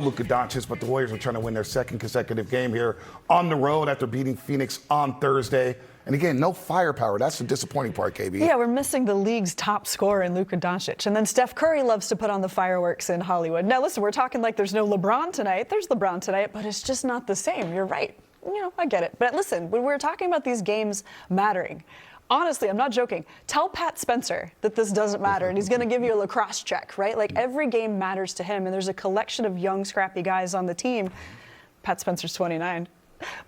Luka Doncic, but the Warriors are trying to win their second consecutive game here on the road after beating Phoenix on Thursday. And again, no firepower. That's the disappointing part, KB. Yeah, we're missing the league's top scorer in Luka Doncic. And then Steph Curry loves to put on the fireworks in Hollywood. Now, listen, we're talking like there's no LeBron tonight. There's LeBron tonight, but it's just not the same. You're right. I get it. But listen, when we're talking about these games mattering, honestly, I'm not joking. Tell Pat Spencer that this doesn't matter, and he's going to give you a lacrosse check, right? Like, every game matters to him, and there's a collection of young, scrappy guys on the team. Pat Spencer's 29.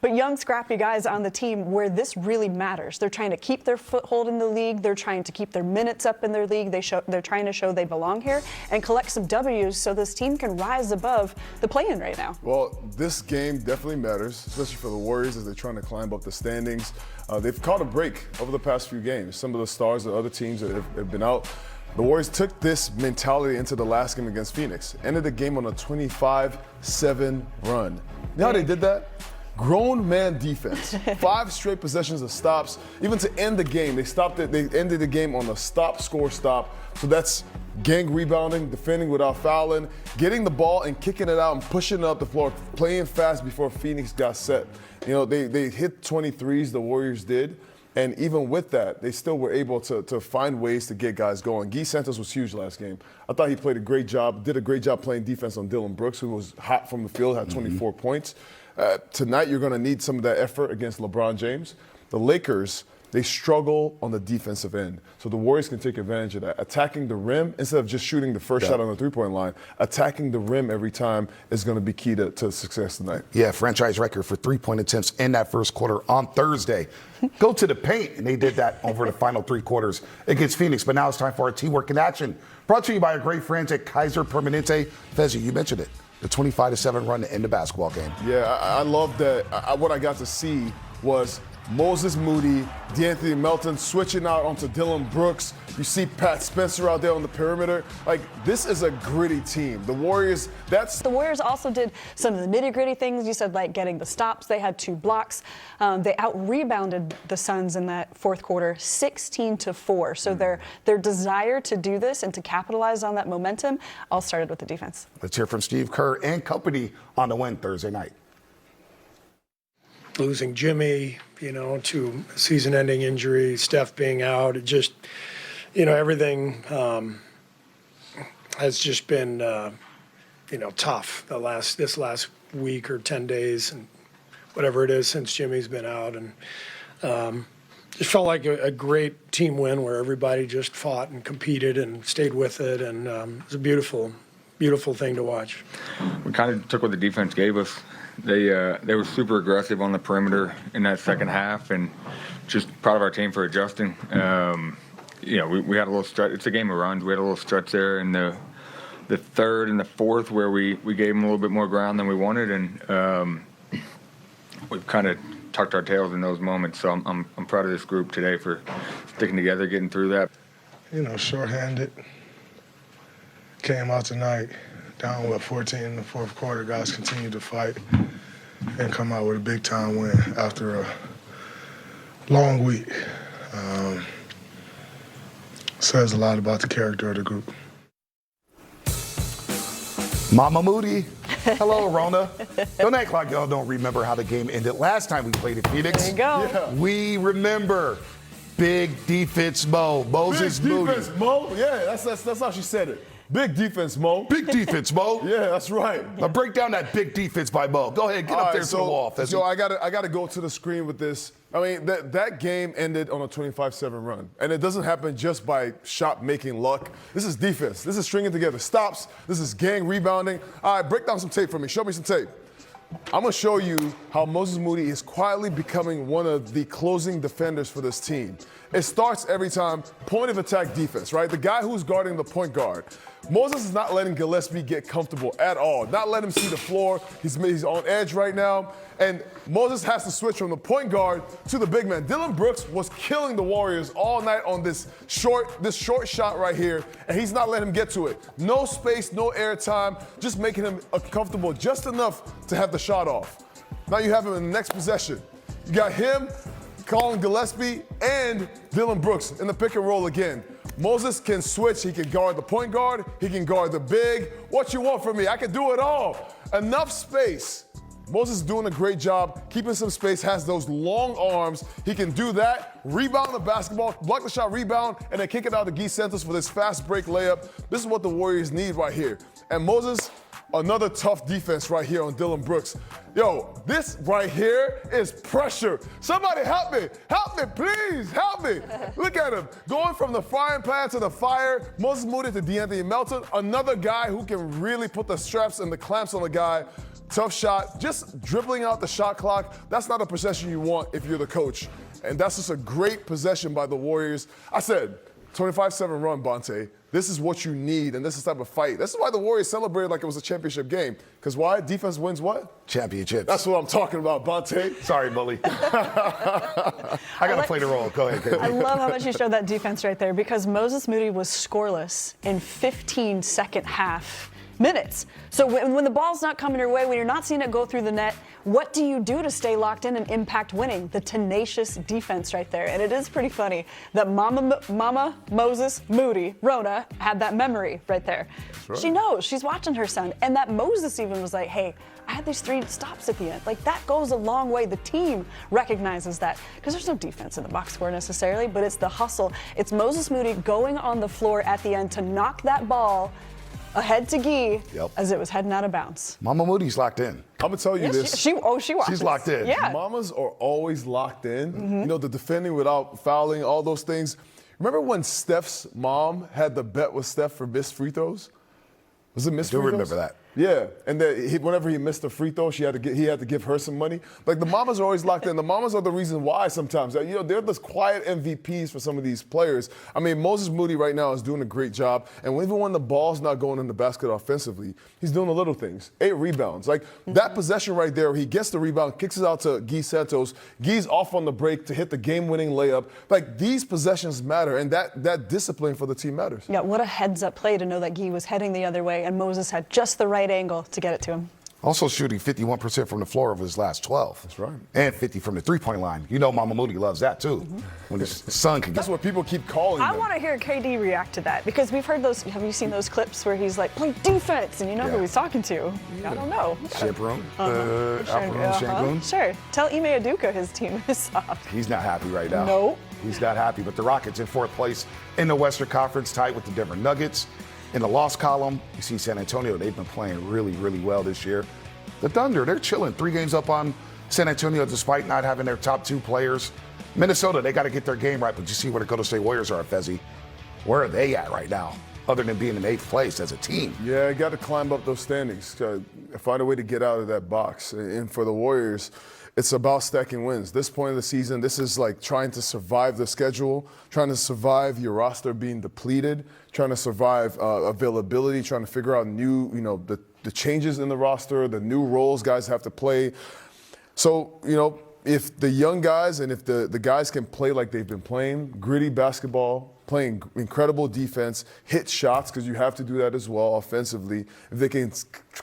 But young, scrappy guys on the team where this really matters. They're trying to keep their foothold in the league. They're trying to keep their minutes up in their league. They're trying to show they belong here and collect some W's so this team can rise above the play-in right now. Well, this game definitely matters, especially for the Warriors as they're trying to climb up the standings. They've caught a break over the past few games. Some of the stars of other teams that have been out. The Warriors took this mentality into the last game against Phoenix. Ended the game on a 25-7 run. You know how they did that? Grown man defense. 5 straight possessions of stops. Even to end the game, they ended the game on a stop. So that's gang rebounding, defending without fouling, getting the ball and kicking it out and pushing it up the floor, playing fast before Phoenix got set. They hit 23s, the Warriors did. And even with that, they still were able to find ways to get guys going. Guy Santos was huge last game. I thought he played a great job, did a great job playing defense on Dillon Brooks, who was hot from the field, had 24 points. Tonight, you're going to need some of that effort against LeBron James. The Lakers, they struggle on the defensive end. So the Warriors can take advantage of that. Attacking the rim, instead of just shooting the first shot on the three-point line, attacking the rim every time is going to be key to success tonight. Yeah, franchise record for three-point attempts in that first quarter on Thursday. Go to the paint, and they did that over the final 3 quarters against Phoenix. But now it's time for our Teamwork in Action. Brought to you by our great friends at Kaiser Permanente. Fezzi, you mentioned it. The 25-7 run to end the basketball game. Yeah, I love that. What I got to see was Moses Moody, DeAnthony Melton switching out onto Dillon Brooks. You see Pat Spencer out there on the perimeter. Like, this is a gritty team. The Warriors, The Warriors also did some of the nitty-gritty things. You said, like, getting the stops. They had 2 blocks. They out-rebounded the Suns in that fourth quarter 16-4. So their desire to do this and to capitalize on that momentum all started with the defense. Let's hear from Steve Kerr and company on the win Thursday night. Losing Jimmy, to season-ending injury, Steph being out, it just, everything has just been, tough this last week or 10 days and whatever it is since Jimmy's been out. And just felt like a great team win where everybody just fought and competed and stayed with it. And it was a beautiful, beautiful thing to watch. We kind of took what the defense gave us. They were super aggressive on the perimeter in that second half, and just proud of our team for adjusting. We had a little stretch. It's a game of runs. We had a little stretch there in the third and the fourth where we gave them a little bit more ground than we wanted, and we've kind of tucked our tails in those moments. So I'm proud of this group today for sticking together, getting through that. Shorthanded. Came out tonight. Down 14 in the fourth quarter, guys continue to fight and come out with a big-time win after a long week. Says a lot about the character of the group. Mama Moody. Hello, Rona. Don't act like y'all don't remember how the game ended last time we played at Phoenix. There you go. Yeah. We remember Big Defense Mo. Moses Moody. Big defense, Mo. Yeah, that's how she said it. Big defense, Mo. Big defense, Mo. Yeah, that's right. Now break down that big defense by Mo. Go ahead, get up there to the wall. So I gotta go to the screen with this. I mean, that game ended on a 25-7 run. And it doesn't happen just by shot-making luck. This is defense. This is stringing together stops. This is gang rebounding. All right, break down some tape for me. Show me some tape. I'm going to show you how Moses Moody is quietly becoming one of the closing defenders for this team. It starts every time, point of attack defense, right? The guy who's guarding the point guard. Moses is not letting Gillespie get comfortable at all, not letting him see the floor. He's on edge right now. And Moses has to switch from the point guard to the big man. Dillon Brooks was killing the Warriors all night on this short shot right here, and he's not letting him get to it. No space, no air time, just making him comfortable just enough to have the shot off. Now you have him in the next possession. You got him, Colin Gillespie, and Dillon Brooks in the pick and roll again. Moses can switch. He can guard the point guard. He can guard the big. What you want from me? I can do it all. enough space. Moses is doing a great job keeping some space, has those long arms. He can do that, rebound the basketball, block the shot, rebound, and then kick it out to Guy Santos for this fast break layup. This is what the Warriors need right here. And Moses, another tough defense right here on Dylan Brooks. Yo, this right here is pressure. Somebody help me, please, help me. Look at him, going from the frying pan to the fire. Moses Moody to DeAnthony Melton, another guy who can really put the straps and the clamps on the guy. Tough shot, just dribbling out the shot clock. That's not a possession you want if you're the coach. And that's just a great possession by the Warriors. I said, 25-7 run, Bonte. This is what you need, and this is the type of fight. This is why the Warriors celebrated like it was a championship game. Because why? Defense wins what? Championships. That's what I'm talking about, Bonte. Sorry, Bully. I got to play the role. Go ahead, I Katie. love how much you showed that defense right there because Moses Moody was scoreless in 15 second half minutes. So when the ball's not coming your way, when you're not seeing it go through the net, what do you do to stay locked in and impact winning? The tenacious defense right there. And it is pretty funny that Mama Moses Moody, Rona, had that memory right there. right. She knows. She's watching her son. And that Moses even was like, hey, I had these 3 stops at the end. Like, that goes a long way. The team recognizes that. Because there's no defense in the box score necessarily, but it's the hustle. It's Moses Moody going on the floor at the end to knock that ball ahead to Guy as it was heading out of bounds. Mama Moody's locked in. I'm going to tell you this. She watches. She's locked in. Yeah. Mamas are always locked in. You know, the defending without fouling, all those things. Remember when Steph's mom had the bet with Steph for missed free throws? Was it missed I do free throws? remember that. Yeah, and then whenever he missed a free throw, he had to give her some money. Like, the mamas are always locked in. The mamas are the reason why sometimes. You know, they're the quiet MVPs for some of these players. I mean, Moses Moody right now is doing a great job. And even when the ball's not going in the basket offensively, he's doing the little things. 8 rebounds. Like, that possession right there, he gets the rebound, kicks it out to Guy Santos. Guy's off on the break to hit the game-winning layup. Like, these possessions matter, and that discipline for the team matters. Yeah, what a heads-up play to know that Guy was heading the other way and Moses had just the right angle to get it to him. Also shooting 51% from the floor of his last 12. That's right. And 50 from the three-point line. You know Mama Moody loves that, too. When his son can That's get... what people keep calling I them. want to hear KD react to that because we've heard those. Have you seen those clips where he's like, play defense, and you know who he's talking to? I don't know. Chaperone. Alperone Shangoon. Sure. Tell Ime Aduka his team is soft. He's not happy right now. Nope. He's not happy. But the Rockets in 4th place in the Western Conference, tied with the Denver Nuggets. In the loss column, you see San Antonio. They've been playing really, really well this year. The Thunder, they're chilling. 3 games up on San Antonio despite not having their top 2 players. Minnesota, they got to get their game right. But you see where the Golden State Warriors are, Fezzi. Where are they at right now, other than being in 8th place as a team? Yeah, you got to climb up those standings, find a way to get out of that box. And for the Warriors, it's about stacking wins. This point of the season, this is like trying to survive the schedule, trying to survive your roster being depleted, trying to survive availability, trying to figure out new, the changes in the roster, the new roles guys have to play. So, if the young guys and if the guys can play like they've been playing, gritty basketball, playing incredible defense, hit shots, because you have to do that as well offensively. If they can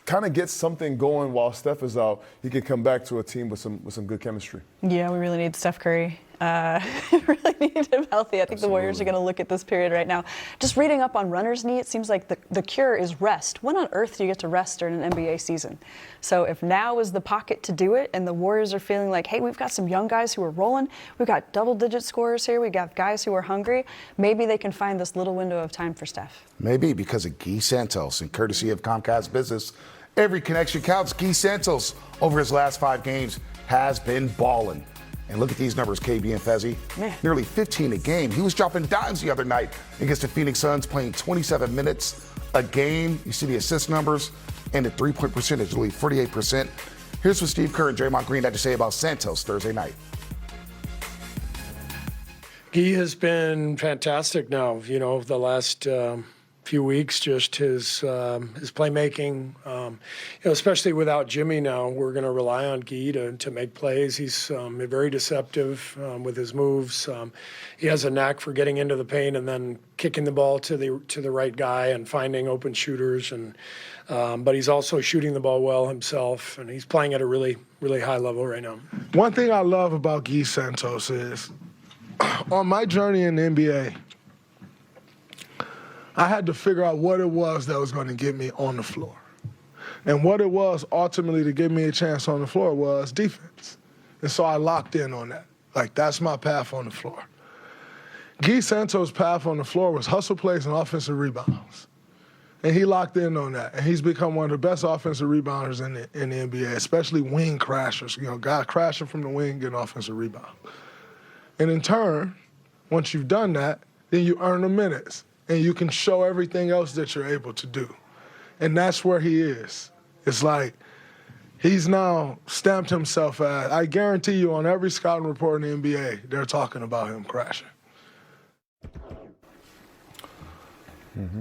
kind of get something going while Steph is out, he can come back to a team with some good chemistry. Yeah, we really need Steph Curry. Really need him healthy. I think the Warriors are going to look at this period right now. Just reading up on runner's knee, it seems like the cure is rest. When on earth do you get to rest during an NBA season? So if now is the pocket to do it and the Warriors are feeling like, hey, we've got some young guys who are rolling, we've got double-digit scorers here, we got guys who are hungry, maybe they can find this little window of time for Steph. Maybe because of Guy Santos, and courtesy of Comcast Business, every connection counts. Guy Santos, over his last 5 games, has been balling. And look at these numbers, KB and Fezzi. Man. Nearly 15 a game. He was dropping dimes the other night against the Phoenix Suns, playing 27 minutes a game. You see the assist numbers and the three-point percentage, really 48%. Here's what Steve Kerr and Draymond Green had to say about Santos Thursday night. Guy has been fantastic now, the last few weeks, just his playmaking, especially without Jimmy now, we're going to rely on Guy to make plays. He's very deceptive with his moves. He has a knack for getting into the paint and then kicking the ball to the right guy and finding open shooters. But he's also shooting the ball well himself, and he's playing at a really, really high level right now. One thing I love about Guy Santos is, on my journey in the NBA, I had to figure out what it was that was going to get me on the floor. And what it was ultimately to give me a chance on the floor was defense. And so I locked in on that. Like, that's my path on the floor. Guy Santos' path on the floor was hustle plays and offensive rebounds. And he locked in on that. And he's become one of the best offensive rebounders in the NBA, especially wing crashers. You know, guy crashing from the wing, getting offensive rebound. And in turn, once you've done that, then you earn the minutes. And you can show everything else that you're able to do. And that's where he is. It's like he's now stamped himself as, I guarantee you on every scouting report in the NBA, they're talking about him crashing.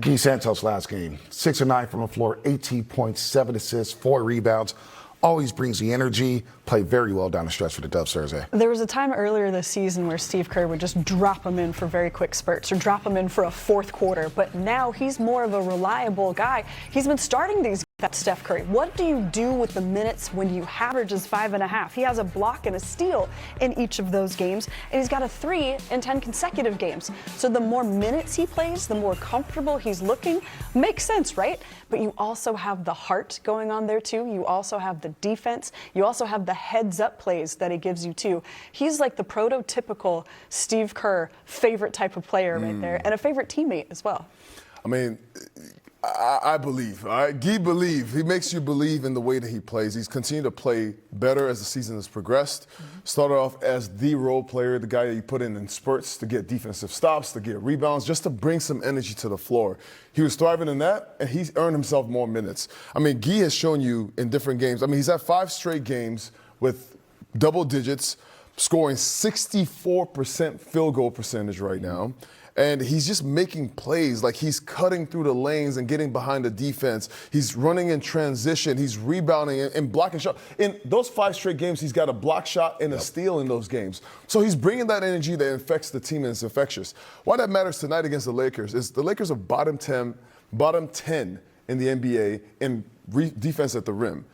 Guy Santos last game, 6 of 9 from the floor, 18 points, 7 assists, 4 rebounds. Always brings the energy, played very well down the stretch for the Dubs Thursday. There was a time earlier this season where Steve Kerr would just drop him in for very quick spurts or drop him in for a fourth quarter, but now he's more of a reliable guy. He's been starting these. That's Steph Curry. What do you do with the minutes when you averages 5.5? He has a block and a steal in each of those games, and he's got a 3 in 10 consecutive games. So the more minutes he plays, the more comfortable he's looking. Makes sense, right? But you also have the heart going on there too. You also have the defense. You also have the heads-up plays that he gives you too. He's like the prototypical Steve Kerr favorite type of player right there, and a favorite teammate as well. I mean, I believe. All right? Guy believe. He makes you believe in the way that he plays. He's continued to play better as the season has progressed. Started off as the role player, the guy that you put in spurts to get defensive stops, to get rebounds, just to bring some energy to the floor. He was thriving in that, and he's earned himself more minutes. I mean, Guy has shown you in different games. I mean, he's had 5 straight games with double digits, scoring 64% field goal percentage right now. And he's just making plays, like he's cutting through the lanes and getting behind the defense. He's running in transition. He's rebounding and blocking shots. In those 5 straight games, he's got a block shot and a steal in those games. So he's bringing that energy that infects the team and it's infectious. Why that matters tonight against the Lakers is the Lakers are bottom 10 in the NBA in defense at the rim.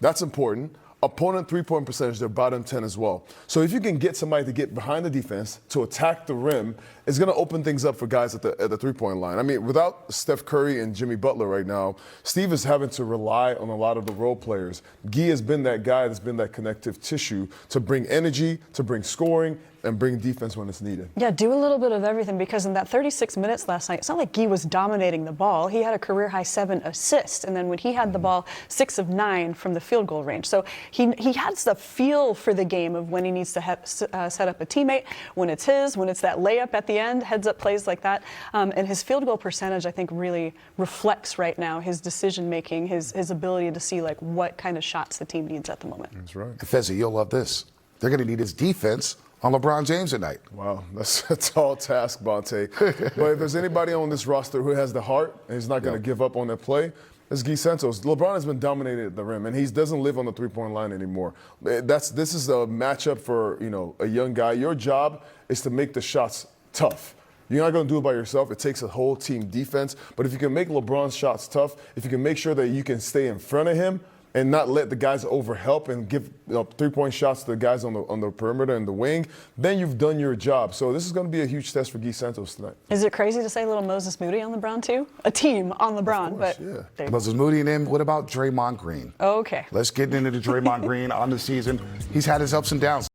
That's important. Opponent three-point percentage, they're bottom 10 as well. So if you can get somebody to get behind the defense, to attack the rim, it's going to open things up for guys at the three-point line. I mean, without Steph Curry and Jimmy Butler right now, Steve is having to rely on a lot of the role players. Guy has been that guy that's been that connective tissue to bring energy, to bring scoring, and bring defense when it's needed. Yeah, do a little bit of everything, because in that 36 minutes last night, it's not like Guy was dominating the ball. He had a career-high 7 assists, and then when he had the ball, 6 of 9 from the field goal range. So he has the feel for the game of when he needs to set up a teammate, when it's his, when it's that layup at the end, heads-up plays like that. And his field goal percentage, I think, really reflects right now his decision-making, his ability to see like what kind of shots the team needs at the moment. That's right. Fezzi, you'll love this. They're going to need his defense on LeBron James tonight. Wow, that's a tall task, Bonte. But if there's anybody on this roster who has the heart and is not going to give up on their play, it's Guy Santos. LeBron has been dominated at the rim, and he doesn't live on the three-point line anymore. This is a matchup for a young guy. Your job is to make the shots tough. You're not going to do it by yourself. It takes a whole team defense. But if you can make LeBron's shots tough, if you can make sure that you can stay in front of him, and not let the guys overhelp and give three-point shots to the guys on the perimeter and the wing, then you've done your job. So this is going to be a huge test for Guy Santos tonight. Is it crazy to say little Moses Moody on LeBron too? A team on LeBron, Course, but yeah. Moses Moody, and then what about Draymond Green? Okay. Let's get into the Draymond Green on the season. He's had his ups and downs.